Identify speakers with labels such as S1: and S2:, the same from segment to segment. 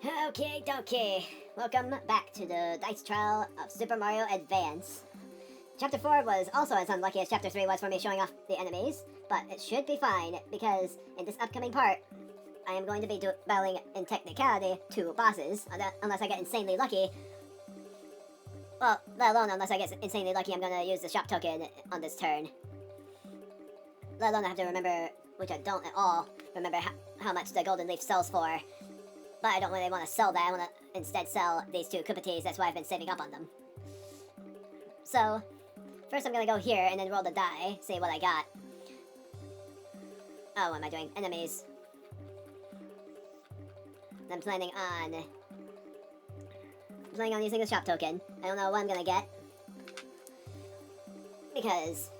S1: Okay, dokie. Welcome back to the dice trial of Super Mario Advance. Chapter 4 was also as unlucky as Chapter 3 was for me showing off the enemies, but it should be fine because in this upcoming part, I am going to be battling in technicality 2 bosses, unless I get insanely lucky. Well, let alone unless I get insanely lucky, I'm going to use the shop token on this turn. Let alone I have to remember, which I don't at all, remember how much the golden leaf sells for. But I don't really want to sell that, I want to instead sell these 2 Koopa that's why I've been saving up on them. So, first I'm going to go here and then roll the die, see what I got. Oh, what am I doing? Enemies. I'm planning on using the shop token. I don't know what I'm going to get. Because,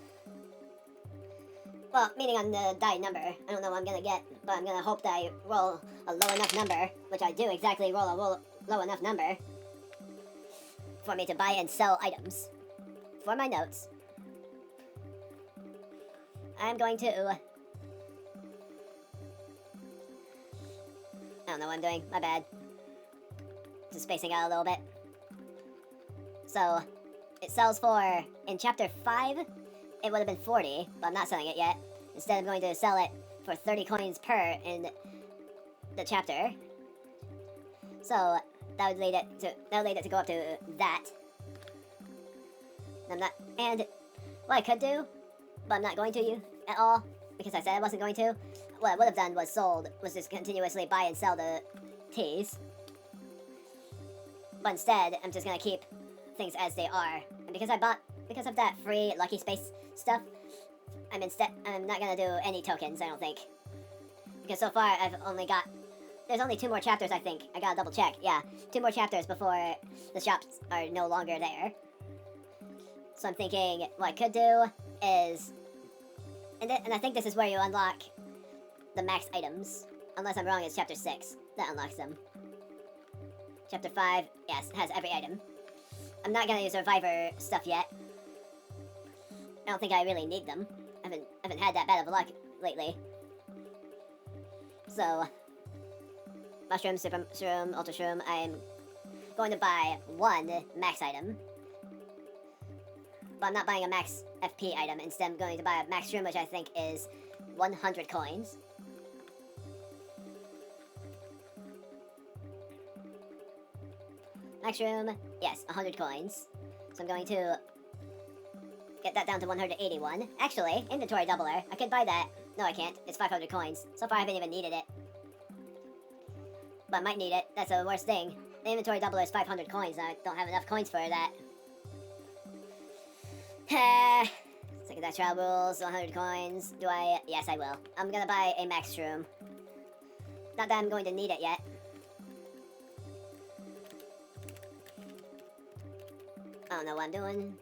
S1: well, meaning on the die number, I don't know what I'm going to get, but I'm going to hope that I roll a low enough number, which I do exactly roll a low enough number, for me to buy and sell items. For my notes, I'm going to... I don't know what I'm doing, my bad. Just spacing out a little bit. So, it sells for, in Chapter 5, it would have been 40, but I'm not selling it yet. Instead, I'm going to sell it for 30 coins per in the chapter. So, that would lead it to go up to that. And what I could do, but I'm not going to at all, because I said I wasn't going to, what I would have done was just continuously buy and sell the teas. But instead, I'm just going to keep things as they are. And because of that free lucky space stuff, I'm not going to do any tokens, I don't think. Because so far, there's only 2 more chapters, I think. I gotta double check, yeah. 2 more chapters before the shops are no longer there. So I'm thinking what I could do is... And I think this is where you unlock the max items. Unless I'm wrong, it's Chapter 6 that unlocks them. Chapter 5, yes, has every item. I'm not gonna use Reviver stuff yet. I don't think I really need them. I haven't had that bad of luck lately. So... Mushroom, Super Shroom, Ultra Shroom, I'm going to buy 1 max item. But I'm not buying a max FP item. Instead, I'm going to buy a max shroom, which I think is 100 coins. Max shroom, yes, 100 coins. So I'm going to get that down to 181. Actually, inventory doubler. I could buy that. No, I can't. It's 500 coins. So far, I haven't even needed it. But I might need it. That's the worst thing. The inventory doubler is 500 coins. I don't have enough coins for that. Second that trial rules, 100 coins. Do I? Yes, I will. I'm gonna buy a max shroom. Not that I'm going to need it yet. I don't know what I'm doing.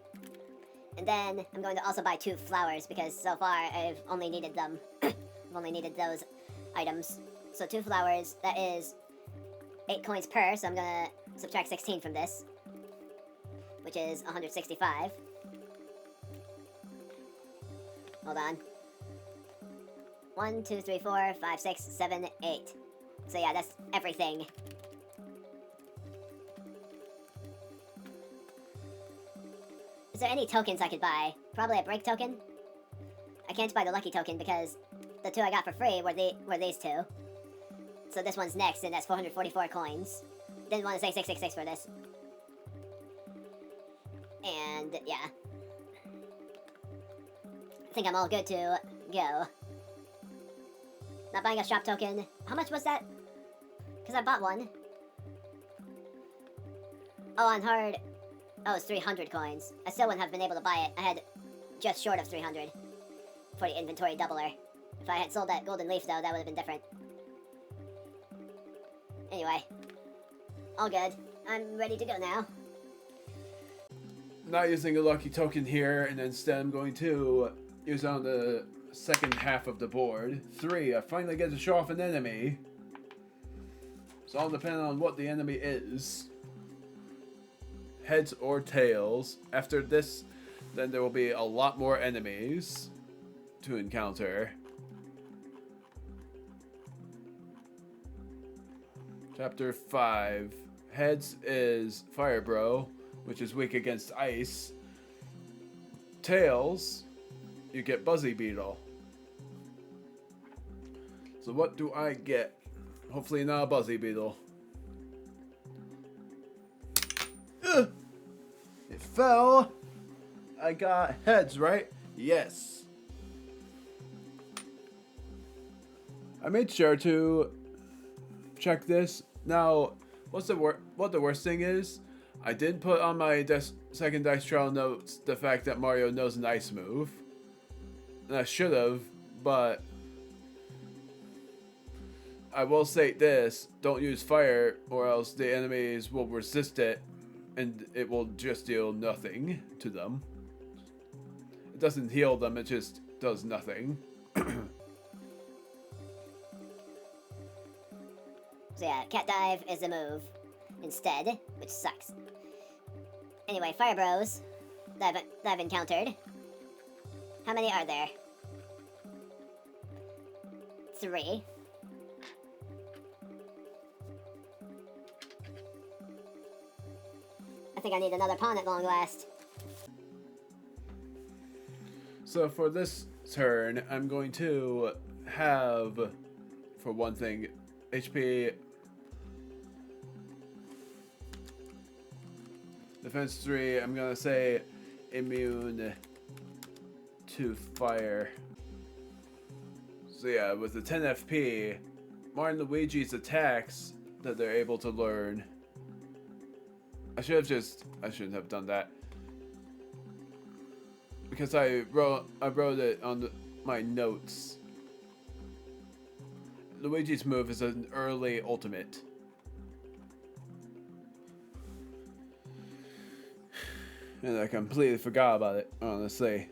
S1: And then I'm going to also buy 2 flowers because so far I've only needed them. I've only needed those items. So 2 flowers, that is 8 coins per, so I'm gonna subtract 16 from this, which is 165. Hold on. 1, 2, 3, 4, 5, 6, 7, 8. So yeah, that's everything. Is there any tokens I could buy? Probably a break token? I can't buy the lucky token because the 2 I got for free were these 2. So this one's next, and that's 444 coins. Didn't want to say 666 for this. And, yeah. I think I'm all good to go. Not buying a shop token. How much was that? Because I bought one. Oh, on hard... Oh, it's 300 coins. I still wouldn't have been able to buy it. I had just short of 300 for the inventory doubler. If I had sold that golden leaf, though, that would have been different. Anyway, all good. I'm ready to go now.
S2: Not using a lucky token here, and instead I'm going to use on the second half of the board. 3, I finally get to show off an enemy. It's all depending on what the enemy is. Heads or tails. After this, then there will be a lot more enemies to encounter. Chapter 5. Heads is Fire Bro, which is weak against ice. Tails, you get Buzzy Beetle. So what do I get? Hopefully not a Buzzy Beetle. Ugh! It fell. I got heads, right? Yes. I made sure to check this. Now, what the worst thing is? I did put on my second Dice Trail notes the fact that Mario knows an ice move. And I should have, but I will say this, don't use fire or else the enemies will resist it and it will just deal nothing to them. It doesn't heal them, it just does nothing.
S1: So yeah, Cat Dive is the move instead, which sucks. Anyway, Fire Bros that I've encountered. How many are there? 3. I think I need another pawn at long last.
S2: So for this turn, I'm going to have, for one thing, HP, Defense 3, I'm going to say immune to fire. So yeah, with the 10 FP, Mario and Luigi's attacks that they're able to learn. I shouldn't have done that. Because I wrote it on my notes. Luigi's move is an early ultimate. And I completely forgot about it, honestly.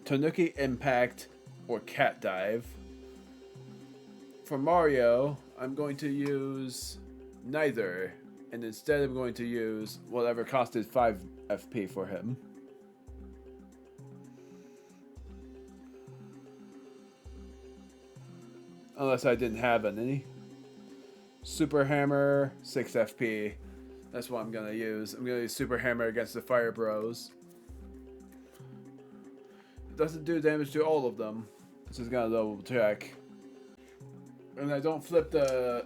S2: Tanuki Impact or Cat Dive. For Mario, I'm going to use neither. And instead I'm going to use whatever costed 5 FP for him. Unless I didn't have any. Super Hammer, 6 FP. That's what I'm going to use. I'm going to use Super Hammer against the Fire Bros. It doesn't do damage to all of them. This is going to double check. And I don't flip the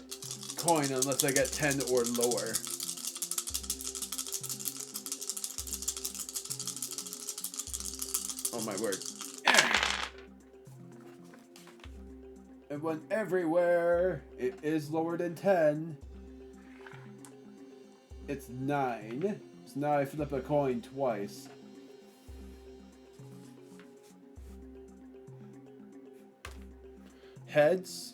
S2: coin unless I get 10 or lower. Oh my word. And when everywhere it is lower than 10, it's 9. So now I flip a coin twice. Heads.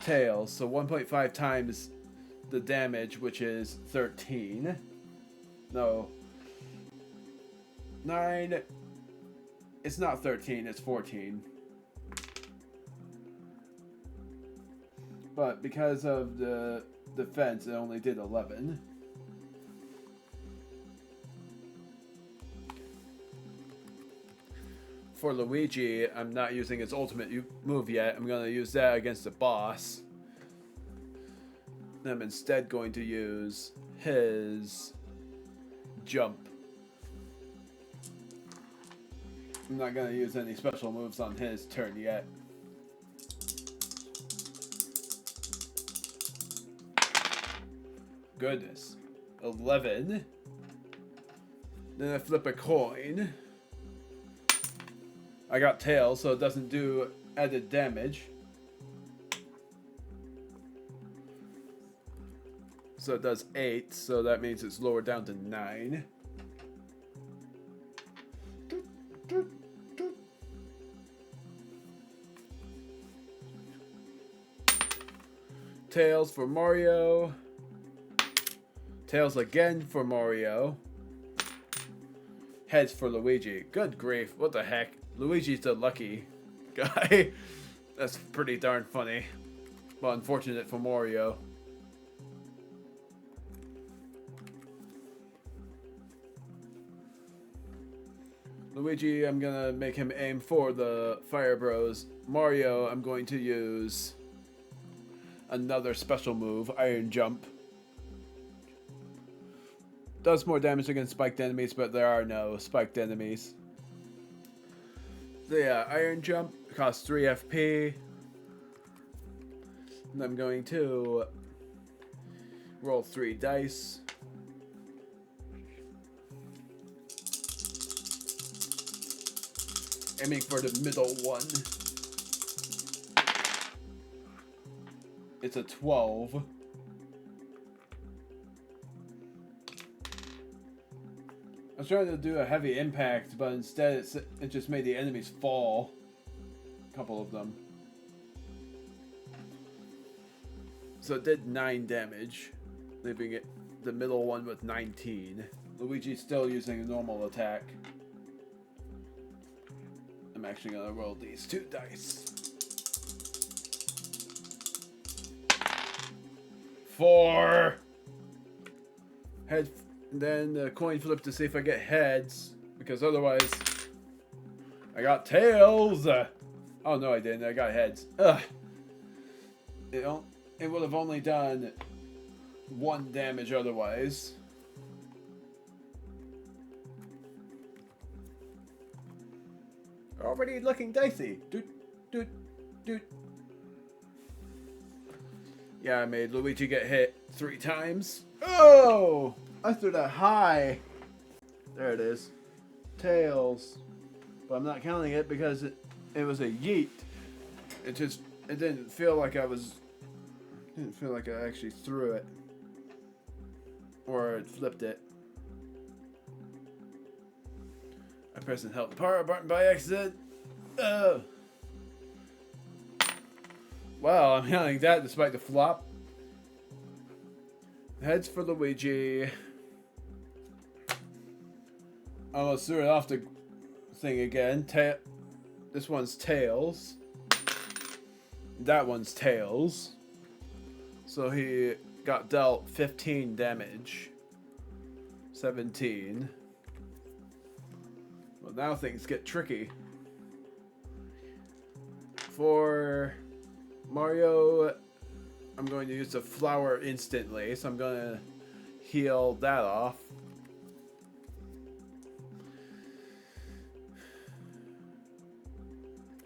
S2: Tails. So 1.5 times the damage, which is 13. No. 9. It's not 13, it's 14. But because of the defense, it only did 11. For Luigi, I'm not using his ultimate move yet. I'm going to use that against the boss. I'm instead going to use his jump. I'm not going to use any special moves on his turn yet. Goodness. 11. Then I flip a coin. I got tails, so it doesn't do added damage. So it does 8, so that means it's lowered down to 9. Tails for Mario. Tails again for Mario. Heads for Luigi. Good grief, what the heck? Luigi's the lucky guy. That's pretty darn funny. But unfortunate for Mario. Luigi, I'm gonna make him aim for the Fire Bros. Mario, I'm going to use another special move, Iron Jump. Does more damage against spiked enemies, but there are no spiked enemies. So yeah, Iron Jump costs 3 FP. And I'm going to roll 3 dice. Aiming for the middle one. It's a 12. I was trying to do a heavy impact, but instead it just made the enemies fall. A couple of them. So it did 9 damage, leaving it the middle one with 19. Luigi's still using a normal attack. I'm actually gonna roll these 2 dice. 4. Head, then the coin flip to see if I get heads, because otherwise I got tails. Oh no, I didn't. I got heads. Ugh. It would have only done 1 damage otherwise. Already looking dicey. Doot, doot, doot. Yeah, I made Luigi get hit 3 times. Oh! I threw that high. There it is. Tails. But I'm not counting it because it was a yeet. It didn't feel like I actually threw it. Or flipped it. I pressed and held the power button by accident. Oh. Wow, I'm counting that despite the flop. Heads for Luigi. Almost threw it off the thing again. This one's tails. That one's tails. So he got dealt 15 damage. 17. Well, now things get tricky. For Mario, I'm going to use the flower instantly, so I'm going to heal that off.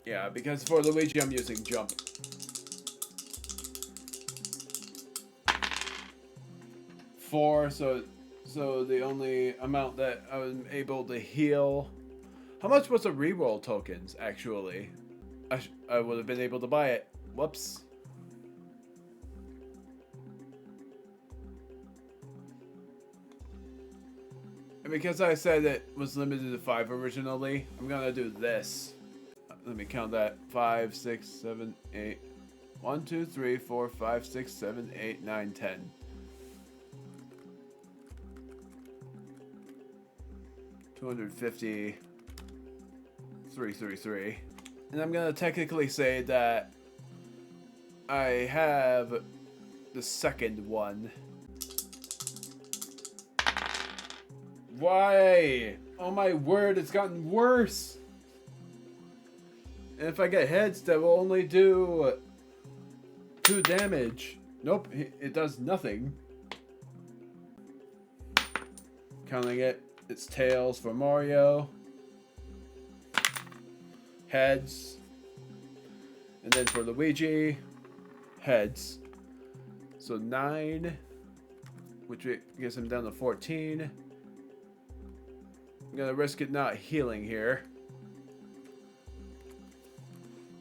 S2: Yeah, because for Luigi I'm using jump. 4, so the only amount that I was able to heal. How much was the reroll tokens actually? I would have been able to buy it. Whoops. And because I said it was limited to 5 originally, I'm gonna do this. Let me count that. 5, 6, 7, 8. 1, 2, 3, 4, 5, 6, 7, 8, 9, 10. 250. 333. And I'm gonna technically say that I have the second one. Why? Oh my word, it's gotten worse. And if I get heads, that will only do 2 damage. Nope, it does nothing. Counting it, it's tails for Mario. Heads. And then for Luigi, heads. So 9, which gets him down to 14. I'm gonna risk it not healing here,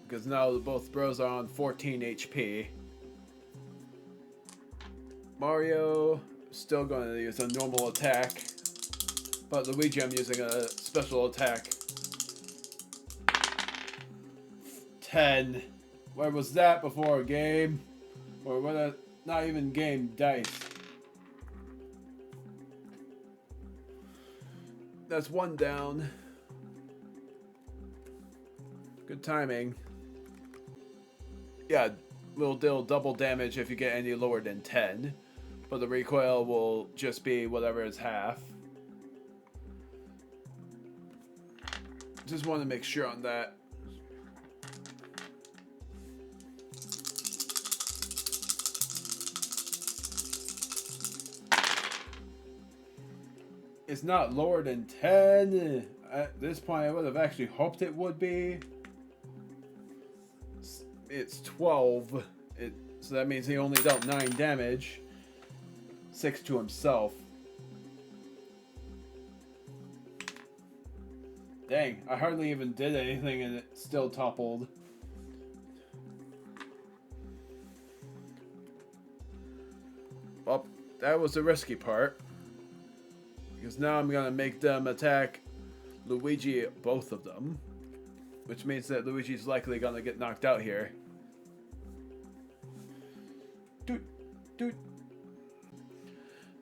S2: because now both bros are on 14 HP. Mario, still going to use a normal attack, but Luigi I'm using a special attack. 10. Where was that before a game? Or what? Not even game dice. That's 1 down. Good timing. Yeah, will deal double damage if you get any lower than 10. But the recoil will just be whatever is half. Just want to make sure on that. It's not lower than 10. At this point, I would have actually hoped it would be. It's 12. So that means he only dealt 9 damage. 6 to himself. Dang, I hardly even did anything and it still toppled. Well, that was the risky part. Because now I'm going to make them attack Luigi, both of them. Which means that Luigi's likely going to get knocked out here. Doot, doot.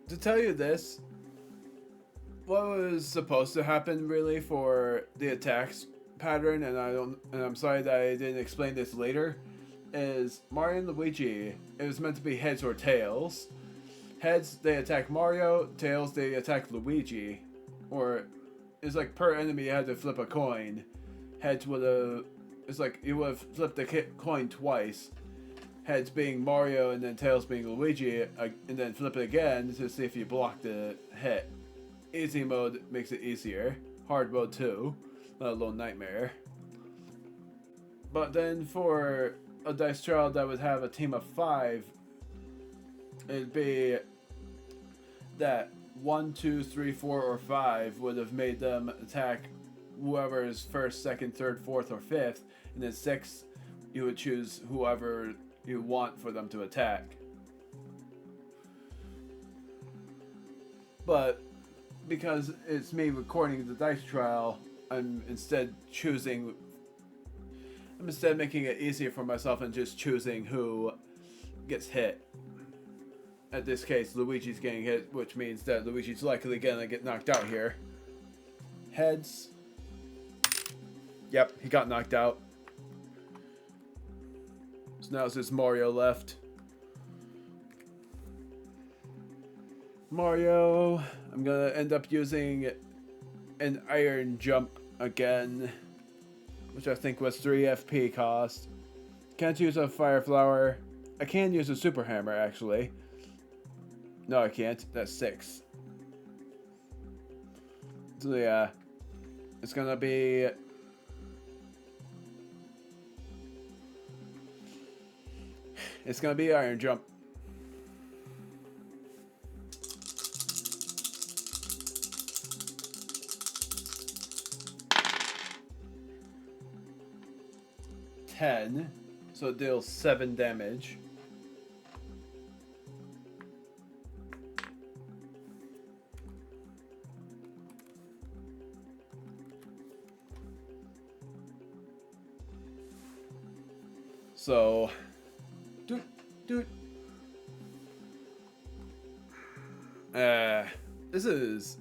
S2: To tell you this, what was supposed to happen really for the attacks pattern, and I'm sorry that I didn't explain this later, is Mario and Luigi, it was meant to be heads or tails. Heads, they attack Mario. Tails, they attack Luigi. Or, it's like per enemy you had to flip a coin. Heads would have, it's like you would have flipped the coin twice. Heads being Mario and then tails being Luigi, and then flip it again to see if you block the hit. Easy mode makes it easier. Hard mode too. Let alone nightmare. But then for a dice trial that would have a team of 5, it'd be that 1, 2, 3, 4, or 5 would have made them attack whoever is first, second, third, fourth, or fifth, and then 6, you would choose whoever you want for them to attack. But because it's me recording the dice trial, I'm instead making it easier for myself and just choosing who gets hit. At this case, Luigi's getting hit, which means that Luigi's likely gonna get knocked out here. Heads. Yep, he got knocked out. So now it's just Mario left. Mario, I'm gonna end up using an iron jump again, which I think was 3 FP cost. Can't use a fire flower. I can use a super hammer actually. No, I can't. That's 6. So yeah, it's gonna be iron jump. So it deals 7 damage. So, doot, doot. This is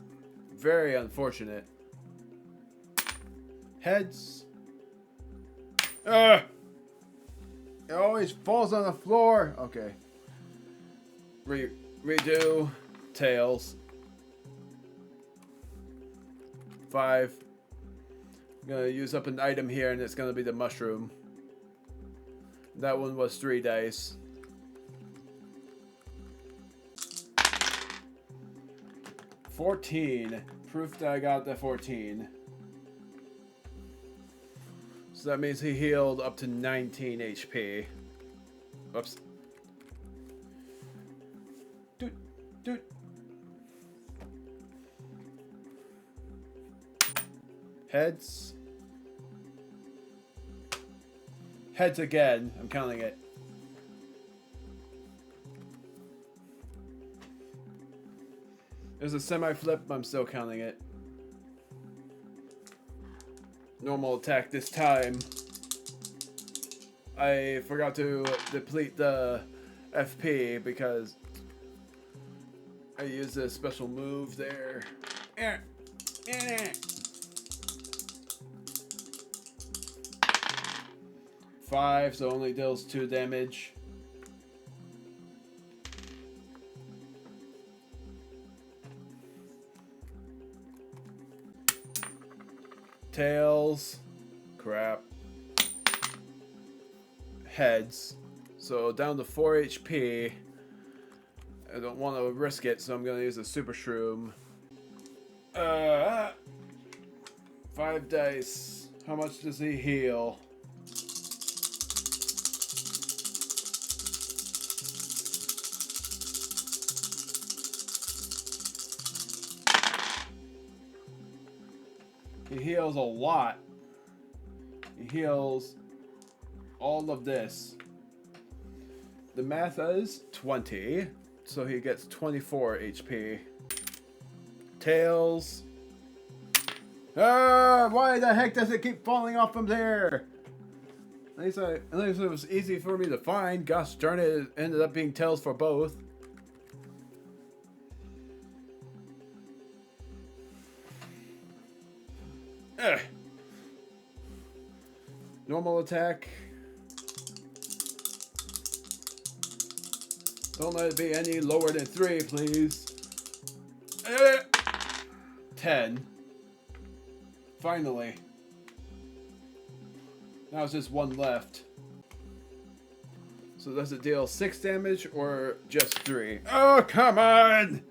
S2: very unfortunate. Heads. It always falls on the floor. Okay. Redo. Tails. 5. I'm gonna use up an item here, and it's gonna be the mushroom. That one was 3 dice. $14. Proof that I got the 14. So that means he healed up to 19 HP. Oops. Doot, doot. Heads. Heads again. I'm counting it. There's a semi-flip. I'm still counting it. Normal attack this time. I forgot to deplete the FP because I used a special move there. 5, so only deals 2 damage. Tails. Crap. Heads. So down to 4 HP. I don't want to risk it, so I'm going to use a Super Shroom. Uh, 5 dice. How much does he heal? He heals a lot. He heals all of this. The math is 20, so he gets 24 HP. Tails. Ah, why the heck does it keep falling off from there? At least it was easy for me to find. Gosh darn it, it ended up being Tails for both. Ugh. Normal attack. Don't let it be any lower than 3, please. 10. Finally. Now it's just 1 left. So does it deal 6 damage or just 3? Oh, come on!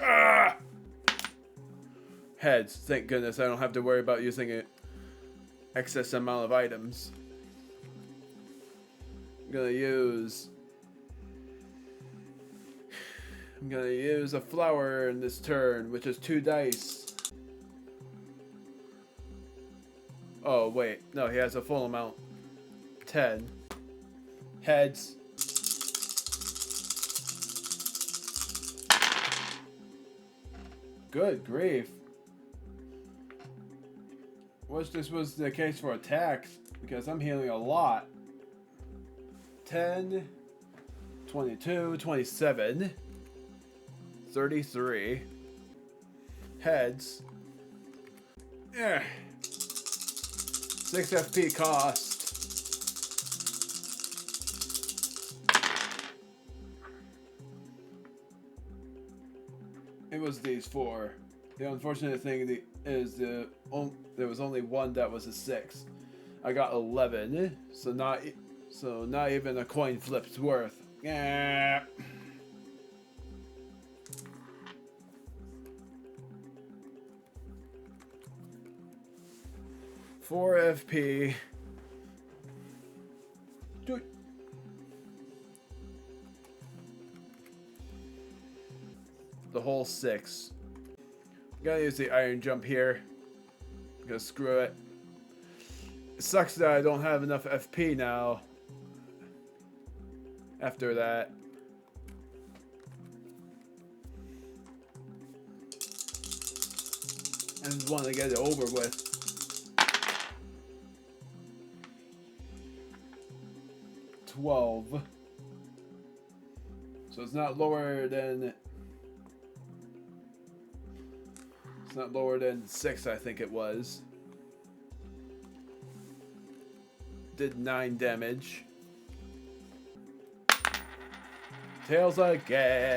S2: Ah! Heads. Thank goodness I don't have to worry about using an excess amount of items. I'm gonna use a flower in this turn, which is 2 dice. Oh, wait. No, he has a full amount. 10. Heads. Good grief. Wish this was the case for attacks, because I'm healing a lot. 10, 22, 27, 33. Heads. 6 FP cost. It was these 4. The unfortunate thing is there was only 1 that was a 6. I got 11, so not even a coin flip's worth. Yeah. 4 FP. Dude. The whole 6. Gotta use the iron jump here. Because screw it. It sucks that I don't have enough FP now. After that. I just want to get it over with. $12. So it's not lower than... It's not lower than 6, I think it was. Did 9 damage. Tails again.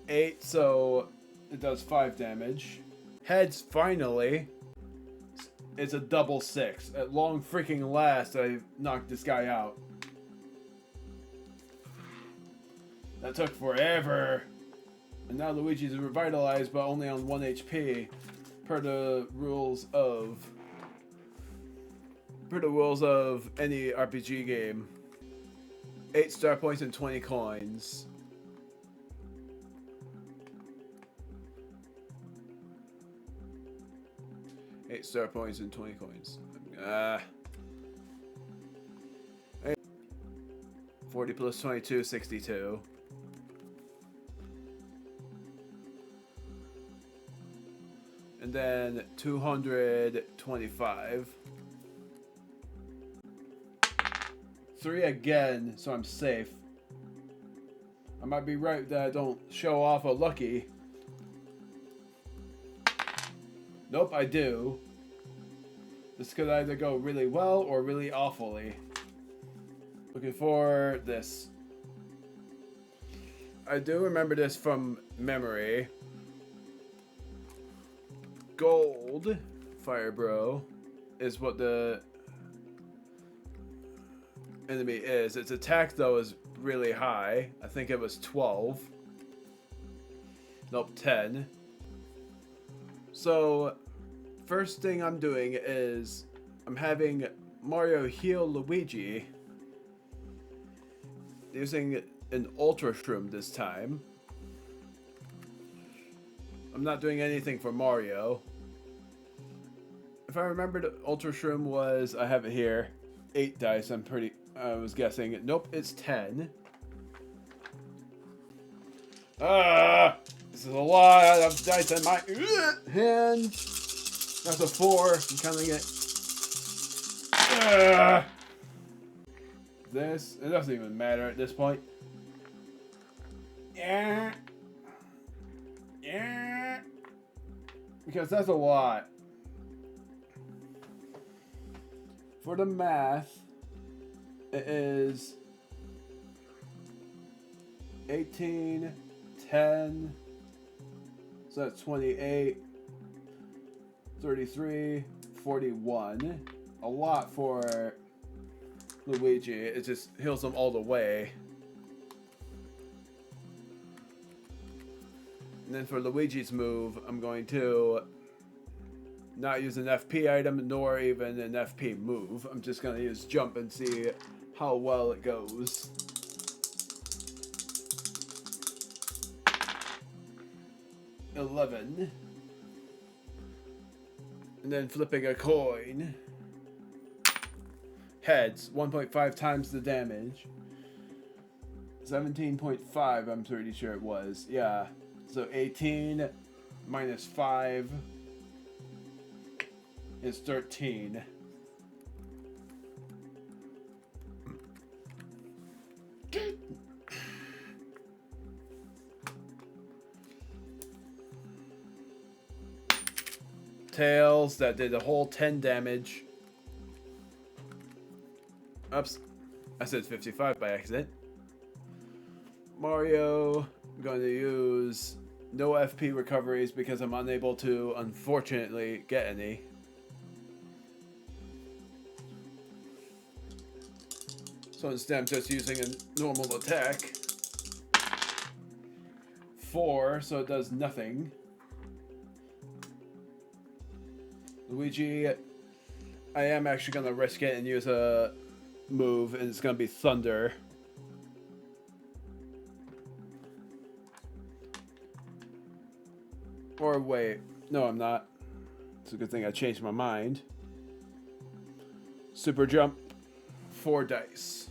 S2: 8, so it does 5 damage. Heads, finally. It's a double 6. At long freaking last, I knocked this guy out. That took forever. And now Luigi's revitalized, but only on 1 HP, per the rules of any RPG game. 8 star points and 20 coins. Eight star points and 20 coins. 40 plus 22, 62. And then 225. 3 again, so I'm safe. I might be right that I don't show off a lucky. Nope, I do. This could either go really well or really awfully. Looking for this. I do remember this from memory. Gold Fire Bro is what the enemy is. Its attack though is really high. I think it was 12. Nope, 10. So, first thing I'm doing is I'm having Mario heal Luigi using an Ultra Shroom this time. I'm not doing anything for Mario. If I remember, the Ultra Shroom was, I have it here, 8 dice. I was guessing. Nope, it's 10. This is a lot of dice in my hand. That's a 4. I'm counting it. This, it doesn't even matter at this point. Yeah. Because that's a lot. For the math, it is 18, 10, so that's 28, 33, 41. A lot for Luigi. It just heals him all the way. And then for Luigi's move, I'm going to not use an FP item nor even an FP move. I'm just going to use jump and see how well it goes. $11. And then flipping a coin. Heads, 1.5 times the damage. 17.5, I'm pretty sure it was. Yeah. So 18 minus 5 is 13. Tails, that did a whole 10 damage. Oops, I said 55 by accident. Mario, I'm going to use no FP recoveries because I'm unable to, unfortunately, get any. So instead I'm just using a normal attack. 4, so it does nothing. Luigi, I am actually going to risk it and use a move, and it's going to be Thunder. Or wait, no I'm not. It's a good thing I changed my mind. Super Jump, 4 dice.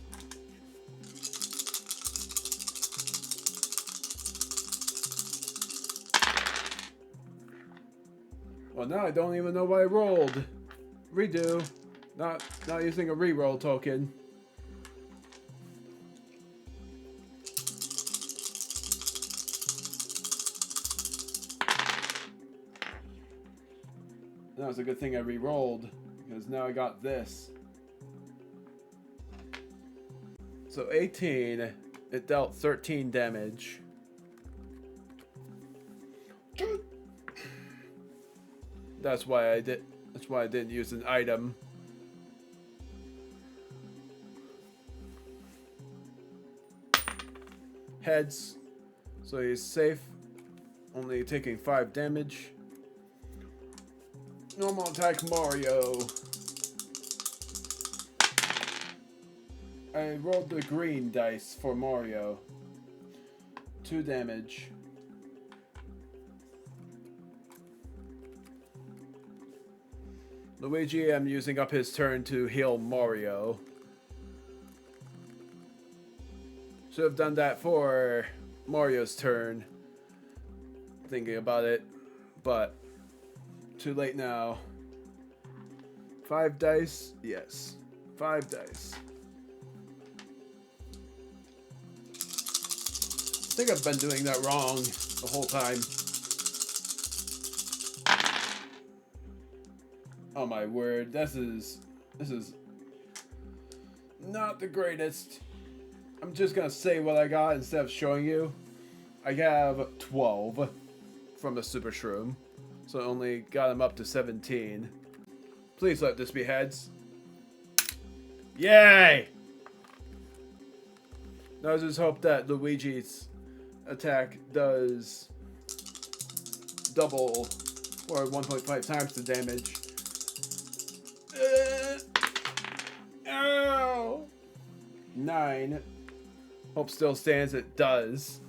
S2: Well, now I don't even know what I rolled. Redo. Not using a reroll token. That was a good thing I re-rolled, because now I got this. So 18, it dealt 13 damage. That's why I didn't use an item. Heads, so he's safe, only taking 5 damage. Normal attack Mario. I rolled the green dice for Mario. 2 damage. Luigi, I'm using up his turn to heal Mario. Should have done that for Mario's turn. Thinking about it, but too late now. 5 dice? Yes. 5 dice. I think I've been doing that wrong the whole time. Oh my word, this is not the greatest. I'm just gonna say what I got instead of showing you. I have 12 from the Super Shroom, so I only got him up to 17. Please let this be heads. Yay! Now I just hope that Luigi's attack does double or 1.5 times the damage. Ow! 9. Hope still stands. It does.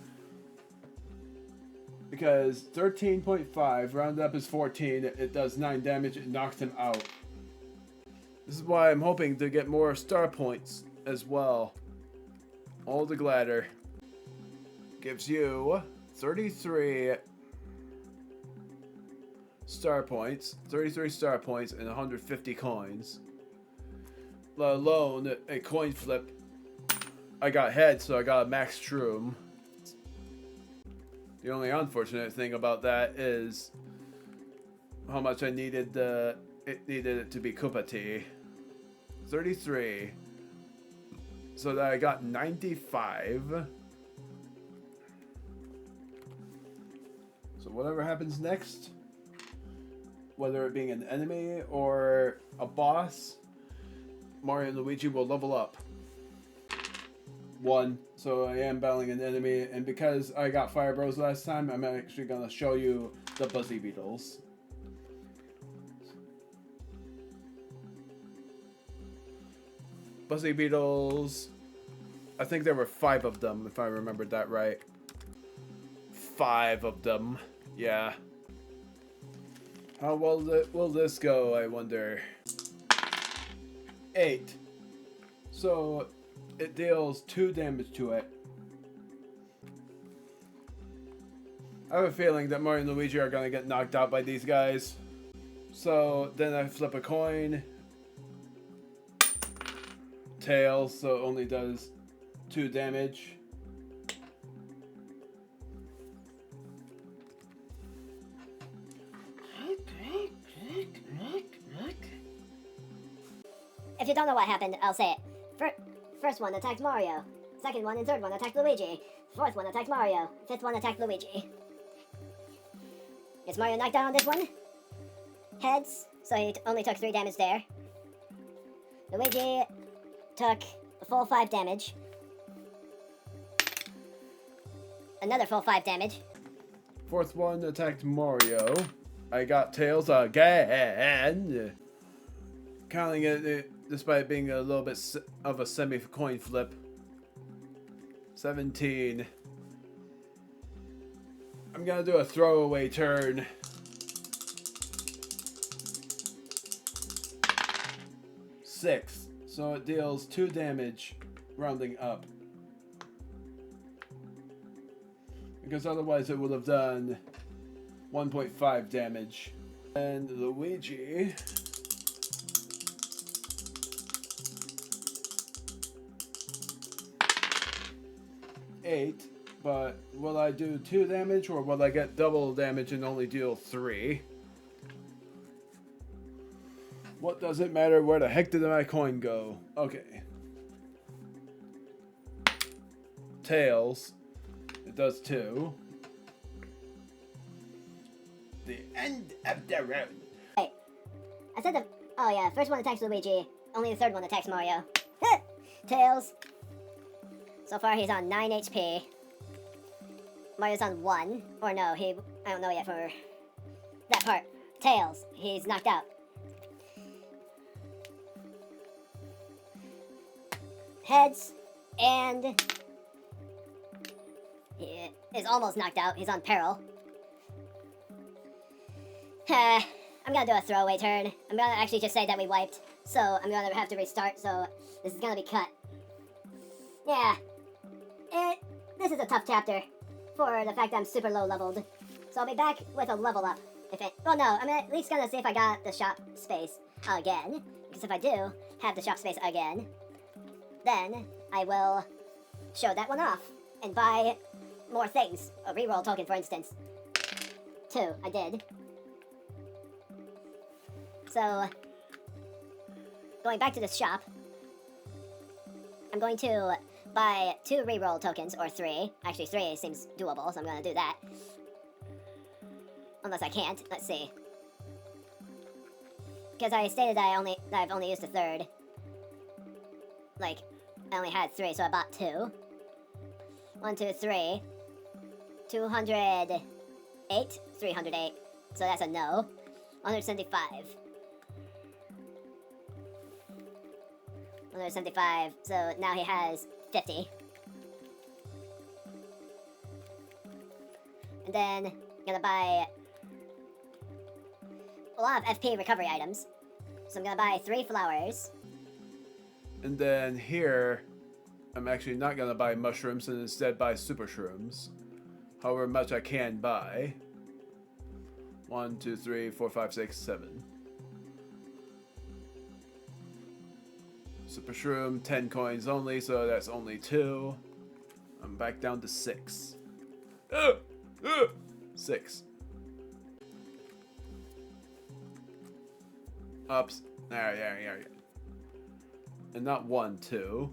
S2: Because 13.5 rounded up is 14. It does 9 damage. It knocks him out. This is why I'm hoping to get more star points as well. All the Gladder gives you 33 star points, 33 star points, and 150 coins. Let alone a coin flip. I got heads, so I got a max shroom. The only unfortunate thing about that is how much I needed it needed it to be Koopa Tea. 33. So that I got 95. So whatever happens next, whether it being an enemy or a boss, Mario and Luigi will level up. 1. So I am battling an enemy, and because I got Fire Bros last time, I'm actually gonna show you the Buzzy Beetles. Buzzy Beetles, I think there were 5 of them, if I remembered that right. 5 of them, yeah. How well will this go, I wonder? 8. So it deals 2 damage to it. I have a feeling that Mario and Luigi are gonna get knocked out by these guys. So then I flip a coin. Tails, so it only does 2 damage.
S1: If you don't know what happened, I'll say it. First one attacked Mario. Second one and third one attacked Luigi. Fourth one attacked Mario. Fifth one attacked Luigi. Is Mario knocked down on this one? Heads, so he only took 3 damage there. Luigi took a full 5 damage. Another full 5 damage.
S2: Fourth one attacked Mario. I got Tails again. Counting it despite being a little bit of a semi-coin flip. 17. I'm gonna do a throwaway turn. 6. So it deals 2 damage, rounding up. Because otherwise it would have done 1.5 damage. And Luigi... 8, but will I do 2 damage or will I get double damage and only deal 3? What does it matter? Where the heck did my coin go? Okay. Tails. It does 2. The end of the round.
S1: Hey, I said the... Oh yeah, first one attacks Luigi. Only the third one attacks Mario. Tails. So far he's on 9 HP. Mario's on 1. Or no, I don't know yet for that part. Tails, he's knocked out. Heads, and he is almost knocked out. He's on peril. I'm gonna do a throwaway turn. I'm gonna actually just say that we wiped. So I'm gonna have to restart, so this is gonna be cut. Yeah. This is a tough chapter for the fact that I'm super low leveled. So I'll be back with a level up. Well, no, I'm at least gonna see if I got the shop space again. Because if I do have the shop space again, then I will show that one off and buy more things. A reroll token, for instance. 2, I did. So, going back to the shop, I'm going to buy 2 reroll tokens, or 3. Actually, 3 seems doable, so I'm gonna do that. Unless I can't. Let's see. Because I stated that I've only used a third. Like, I only had 3, so I bought 2. 1, 2, 3. 208. 308. So that's a no. 175. 175. So now he has 50. And then I'm gonna buy a lot of FP recovery items. So I'm gonna buy 3 flowers.
S2: And then here, I'm actually not gonna buy mushrooms and instead buy super shrooms. However much I can buy. 1, 2, 3, 4, 5, 6, 7. Super shroom, 10 coins only, so that's only 2. I'm back down to 6. 6. Ups. There. And not 1, 2.